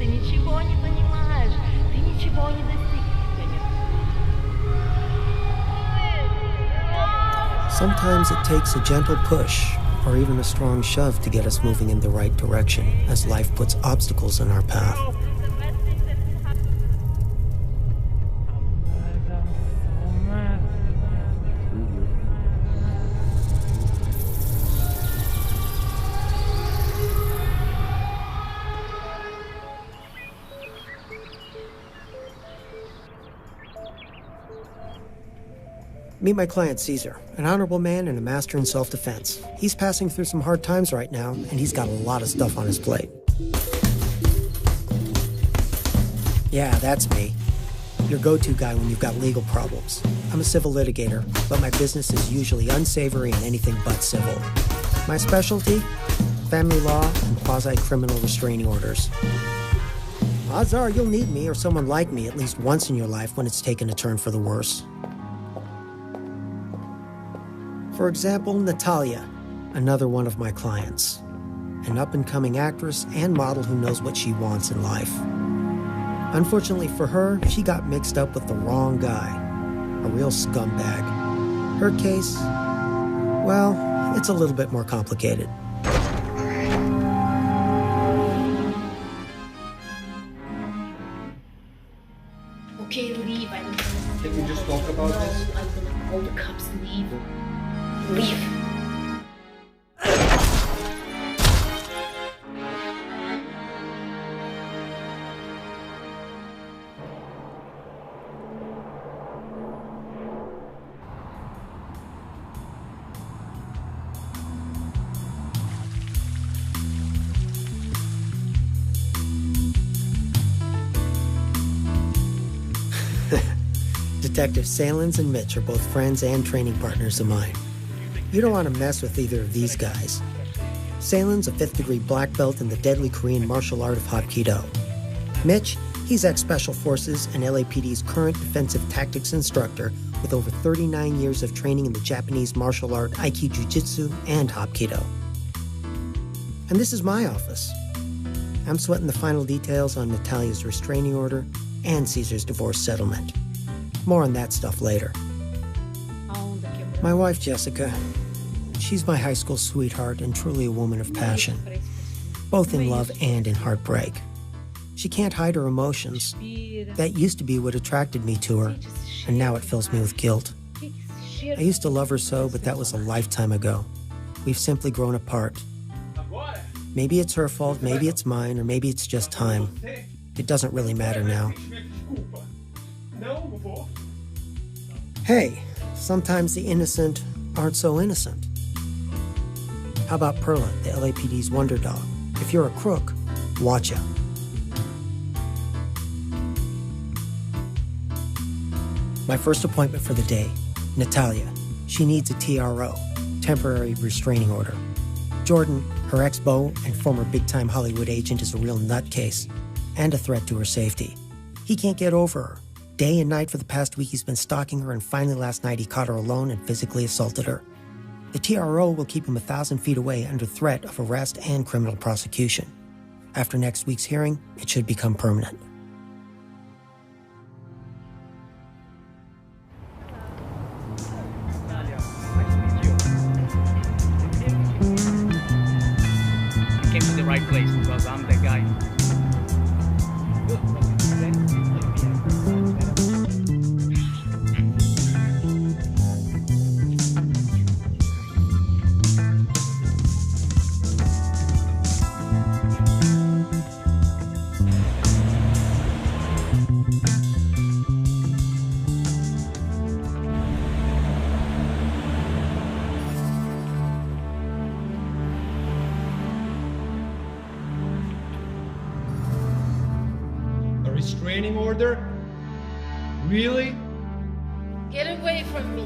ничего не понимаешь, ты ничего не достиг. Sometimes it takes a gentle push or even a strong shove to get us moving in the right direction as life puts obstacles in our path. Meet my client, Caesar, an honorable man and a master in self-defense. He's passing through some hard times right now, and he's got a lot of stuff on his plate. Yeah, that's me. Your go-to guy when you've got legal problems. I'm a civil litigator, but my business is usually unsavory and anything but civil. My specialty? Family law and quasi-criminal restraining orders. Odds are you'll need me or someone like me at least once in your life when it's taken a turn for the worse. For example, Natalia, another one of my clients. An up-and-coming actress and model who knows what she wants in life. Unfortunately for her, she got mixed up with the wrong guy. A real scumbag. Her case, well, it's a little bit more complicated. Okay, leave. Can we just talk about this? I'm gonna call the cops. Leave. Leave. Detectives Salins and Mitch are both friends and training partners of mine. You don't want to mess with either of these guys. Salin's a 5th degree black belt in the deadly Korean martial art of Hapkido. Mitch, he's ex-Special Forces and LAPD's current defensive tactics instructor with over 39 years of training in the Japanese martial art Aiki Jiu-Jitsu and Hapkido. And this is my office. I'm sweating the final details on Natalia's restraining order and Caesar's divorce settlement. More on that stuff later. My wife, Jessica, she's my high school sweetheart and truly a woman of passion, both in love and in heartbreak. She can't hide her emotions. That used to be what attracted me to her, and now it fills me with guilt. I used to love her so, but that was a lifetime ago. We've simply grown apart. Maybe it's her fault, maybe it's mine, or maybe it's just time. It doesn't really matter now. Hey, sometimes the innocent aren't so innocent. How about Perla, the LAPD's wonder dog? If you're a crook, watch out. My first appointment for the day, Natalia. She needs a TRO, temporary restraining order. Jordan, her ex-beau and former big-time Hollywood agent, is a real nutcase and a threat to her safety. He can't get over her. Day and night for the past week, he's been stalking her, and finally last night he caught her alone and physically assaulted her. The TRO will keep him 1,000 feet away under threat of arrest and criminal prosecution. After next week's hearing, it should become permanent. You came to the right place because I'm the guy. Restraining order? Really? Get away from me.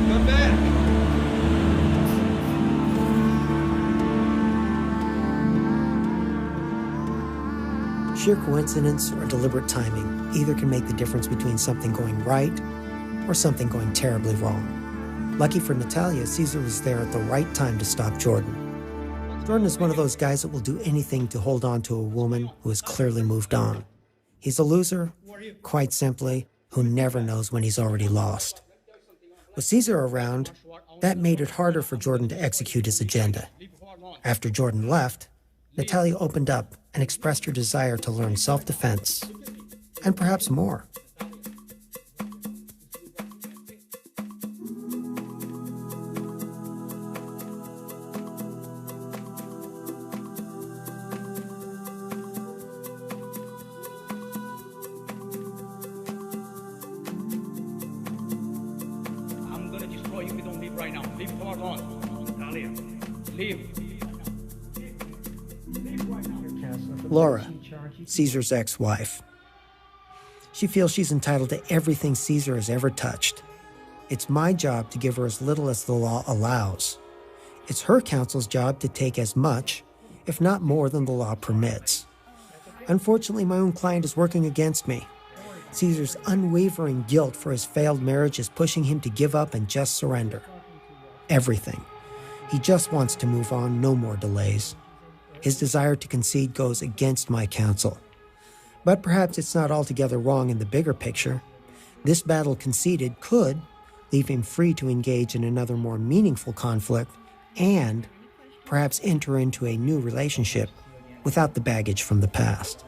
Come back! Sheer coincidence or deliberate timing either can make the difference between something going right or something going terribly wrong. Lucky for Natalia, Caesar was there at the right time to stop Jordan. Jordan is one of those guys that will do anything to hold on to a woman who has clearly moved on. He's a loser, quite simply, who never knows when he's already lost. With Caesar around, that made it harder for Jordan to execute his agenda. After Jordan left, Natalia opened up and expressed her desire to learn self-defense, and perhaps more. I'm gonna destroy you if you don't leave right now. Leave car on. Natalia, leave. Laura, Caesar's ex-wife. She feels she's entitled to everything Caesar has ever touched. It's my job to give her as little as the law allows. It's her counsel's job to take as much, if not more, than the law permits. Unfortunately, my own client is working against me. Caesar's unwavering guilt for his failed marriage is pushing him to give up and just surrender. Everything. He just wants to move on, no more delays. His desire to concede goes against my counsel. But perhaps it's not altogether wrong in the bigger picture. This battle conceded could leave him free to engage in another more meaningful conflict and perhaps enter into a new relationship without the baggage from the past.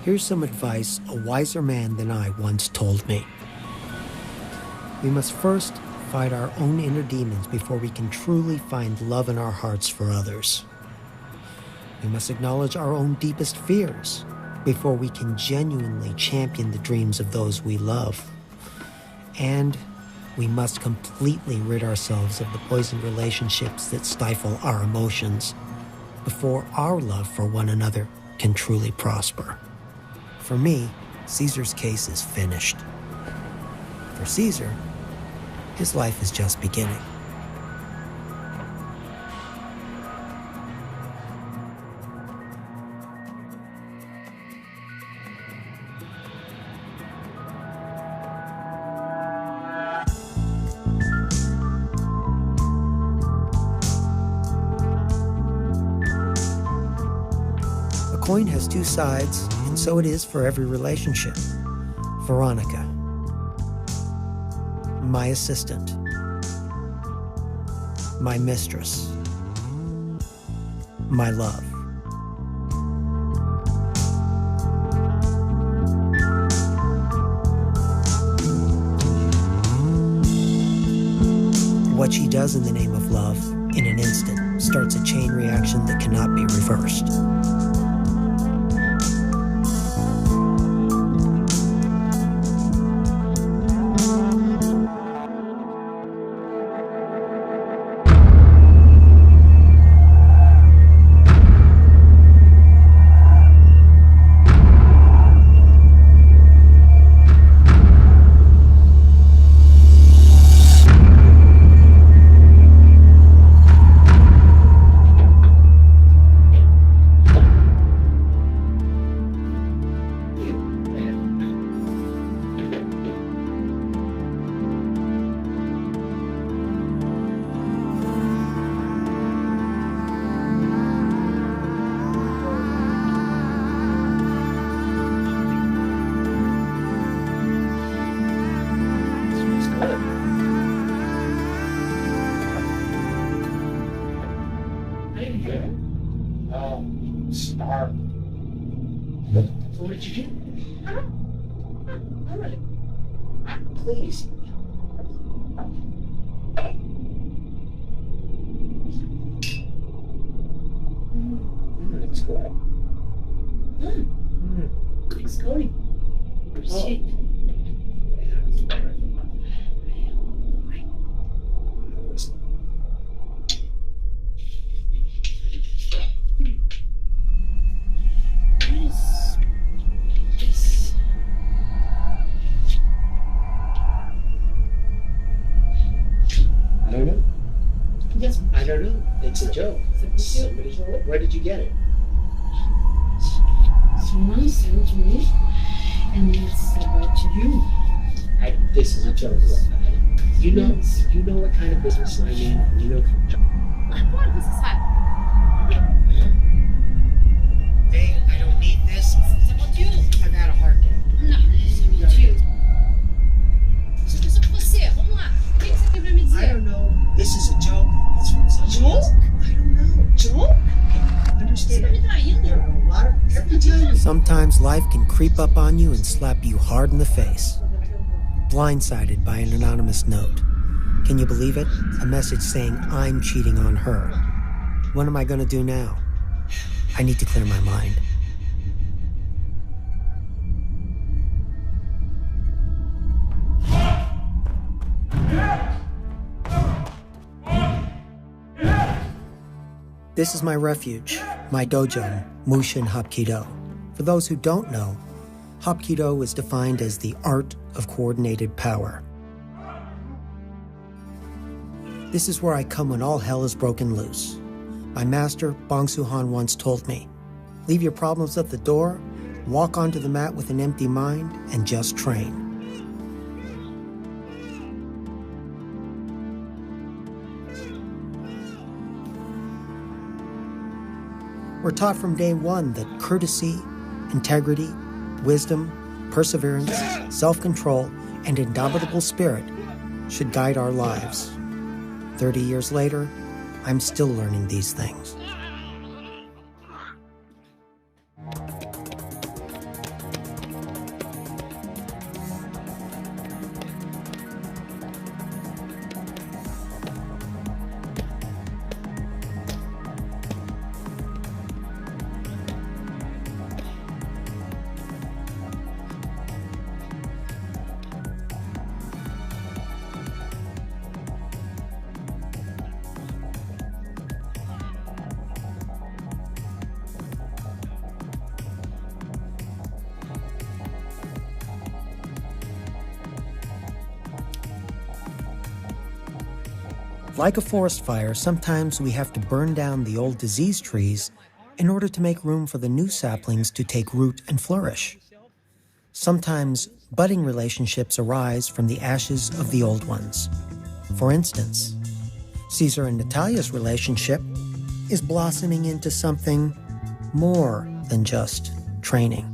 Here's some advice a wiser man than I once told me. We must first fight our own inner demons before we can truly find love in our hearts for others. We must acknowledge our own deepest fears before we can genuinely champion the dreams of those we love. And we must completely rid ourselves of the poisoned relationships that stifle our emotions before our love for one another can truly prosper. For me, Caesar's case is finished. For Caesar, his life is just beginning. A coin has two sides, and so it is for every relationship. Veronica, my assistant, my mistress, my love. What she does in the name of love, in an instant, starts a chain reaction that cannot be reversed. Star. What did you do? All right. Please. It's good. It's going. Shit. get it. Someone sent me, and it's about you. This is a joke. You know what kind of business I'm in. You know. Claro que você sabe. Hey, I don't need this. It's about you. I've had a hard day. Não, it's about you. Isso é sobre você. Vamos lá. O que você tem pra me I dizer? don't know. This is a joke. It's from such Joke? I don't know. Joke? Você tá me traindo? There are a lot of every time. Sometimes life can creep up on you and slap you hard in the face. Blindsided by an anonymous note. Can you believe it? A message saying I'm cheating on her. What am I going to do now? I need to clear my mind. This is my refuge, my dojo, Mushin Hapkido. For those who don't know, Hapkido is defined as the art of coordinated power. This is where I come when all hell is broken loose. My master, Bong Su-han, once told me, leave your problems at the door, walk onto the mat with an empty mind, and just train. We're taught from day one that courtesy, integrity, wisdom, perseverance, self-control, and indomitable spirit should guide our lives. 30 years later, I'm still learning these things. Like a forest fire, sometimes we have to burn down the old disease trees in order to make room for the new saplings to take root and flourish. Sometimes budding relationships arise from the ashes of the old ones. For instance, Caesar and Natalia's relationship is blossoming into something more than just training.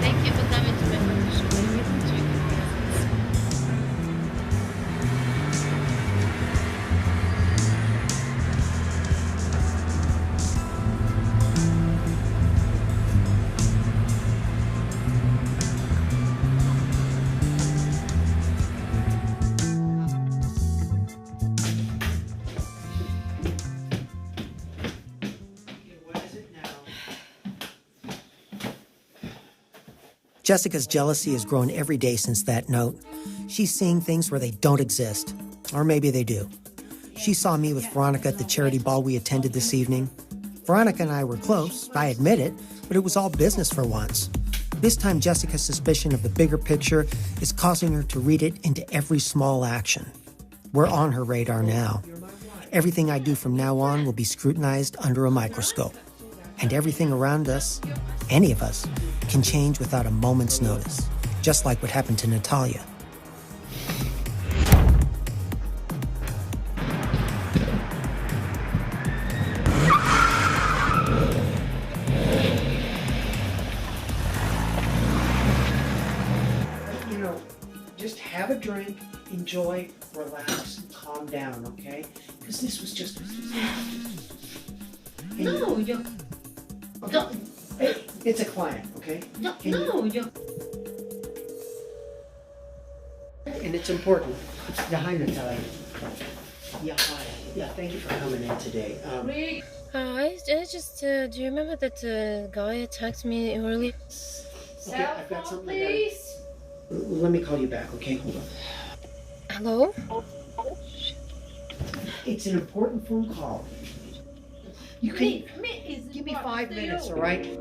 Thank you for coming to my permission. Jessica's jealousy has grown every day since that note. She's seeing things where they don't exist. Or maybe they do. She saw me with Veronica at the charity ball we attended this evening. Veronica and I were close, I admit it, but it was all business for once. This time, Jessica's suspicion of the bigger picture is causing her to read it into every small action. We're on her radar now. Everything I do from now on will be scrutinized under a microscope. And everything around us, any of us, can change without a moment's notice, just like what happened to Natalia. You know, just have a drink, enjoy, relax, and calm down, okay? Because this was just... No, you don't. It's a client, okay? No, you. And it's important. Yeah, hi, Natalia. Yeah, hi. Yeah, thank you for coming in today. I just, do you remember that guy attacked me earlier? Okay, I've got something I gotta... Please. Let me call you back, okay? Hold on. Hello? It's an important phone call. You can... Give me 5 minutes, all right?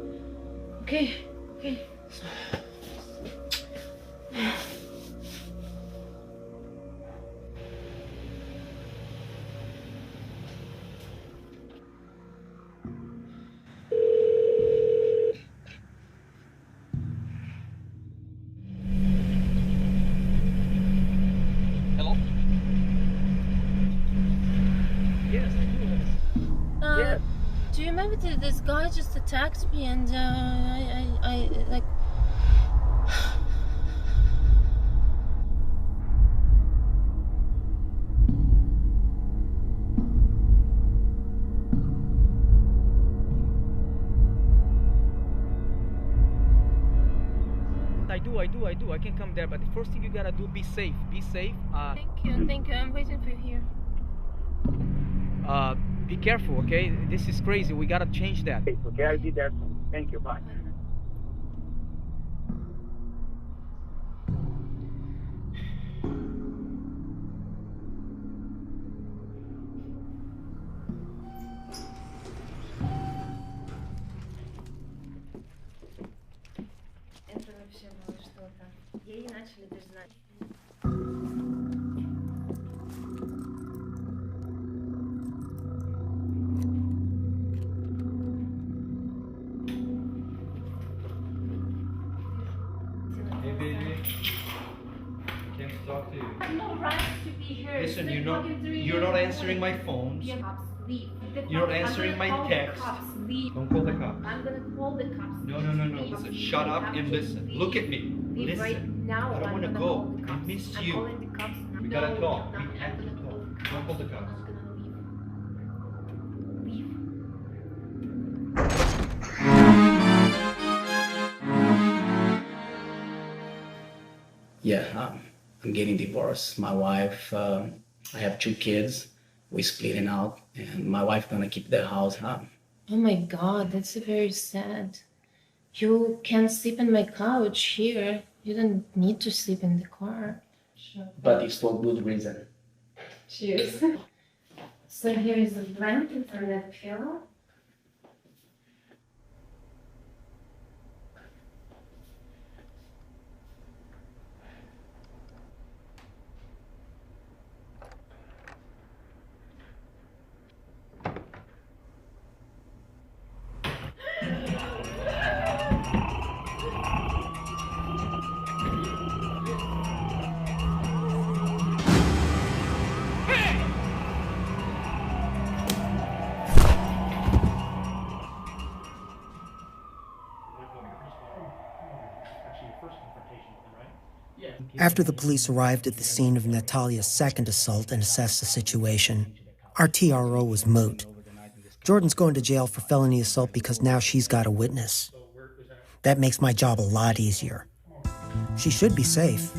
Okay, okay. Hello? Yes, I do. Yeah. Do you remember that this guy just attacked me and I like... I do. I can come there, but the first thing you gotta do, be safe. Be safe. Thank you. I'm waiting for you here. Be careful, okay? This is crazy. We gotta change that. Okay, I'll be there soon. Thank you. Bye. Это вообще было что-то. Ей начали признать. Hey, baby. Came to talk to you. I have no rights to be here. Listen, It's you're been not answering my phones. Yeah, cops, leave. You're not answering my texts. Leave. Don't call the cops. I'm gonna call the cops. No. Listen, shut up and listen. Look at me. Leave right Listen. now. I don't I'm want to gonna go. call the I cops. miss I'm you. calling the cops now. We gotta No, talk. no, We I'm have to gonna talk. call the Don't cops. call the cops. I'm gonna leave. Leave. Yeah, I'm getting divorced. My wife, I have 2 kids. We're splitting out, and my wife gonna keep the house. Oh my God, that's very sad. You can sleep in my couch here. You don't need to sleep in the car. Sure. But it's for good reason. Cheers. So here is a blanket and a pillow. After the police arrived at the scene of Natalia's second assault and assessed the situation, our TRO was moot. Jordan's going to jail for felony assault because now she's got a witness. That makes my job a lot easier. She should be safe.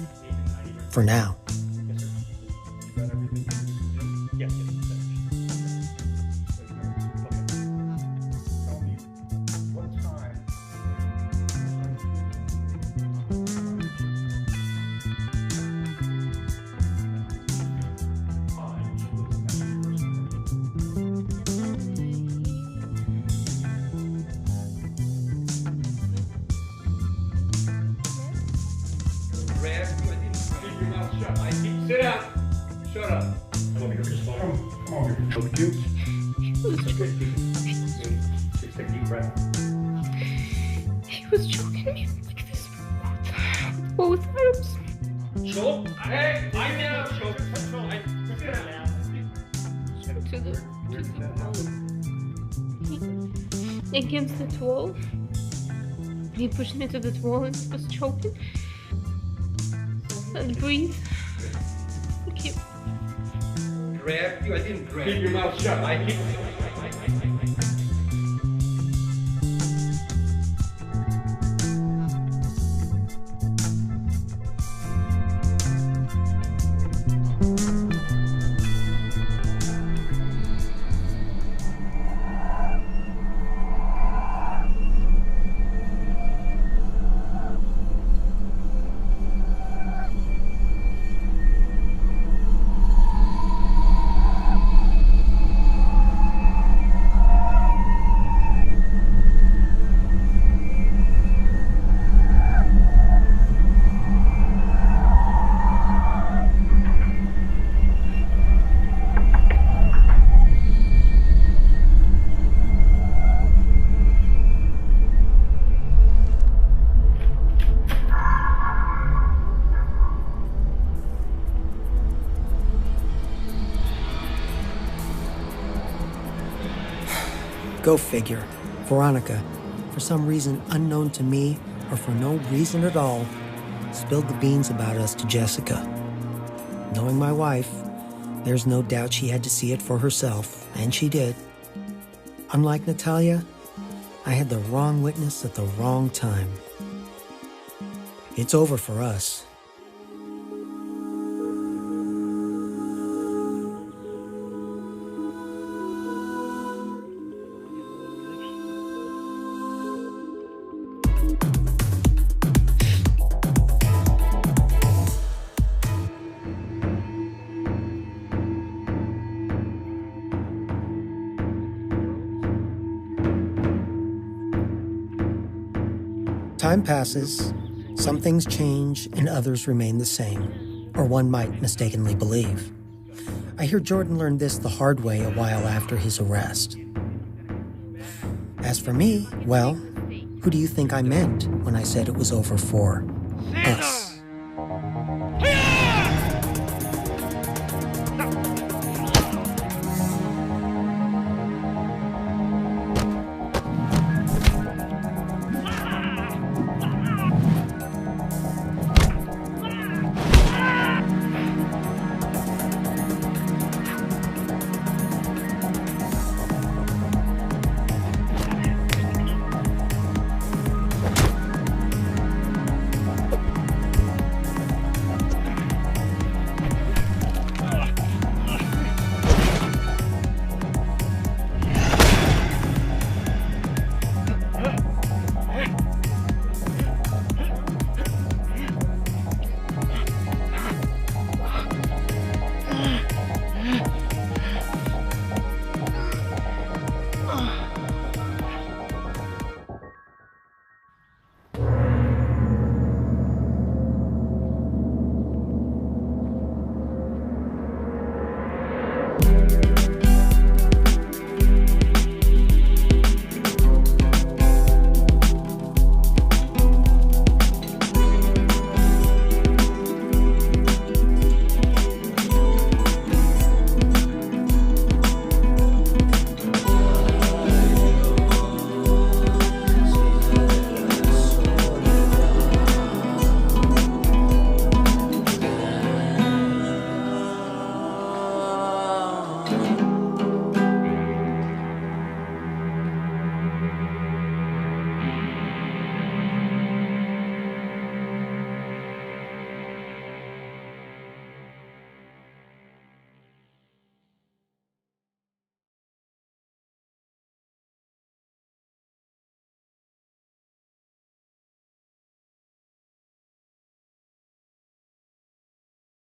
For now. Sit down. Shut up. Come on, Choked you? He was choking. Take a deep breath. He was choking me like this with both arms. Choke? Hey, I never choke. To the against the wall. He pushed me to the wall and was choking. And breathe. Okay. Grab you? I didn't grab Keep your mouth shut. I hit you. Go figure. Veronica, for some reason unknown to me, or for no reason at all, spilled the beans about us to Jessica. Knowing my wife, there's no doubt she had to see it for herself, and she did. Unlike Natalia, I had the wrong witness at the wrong time. It's over for us. Time passes, some things change and others remain the same, or one might mistakenly believe. I hear Jordan learned this the hard way a while after his arrest. As for me, well, who do you think I meant when I said it was over for us?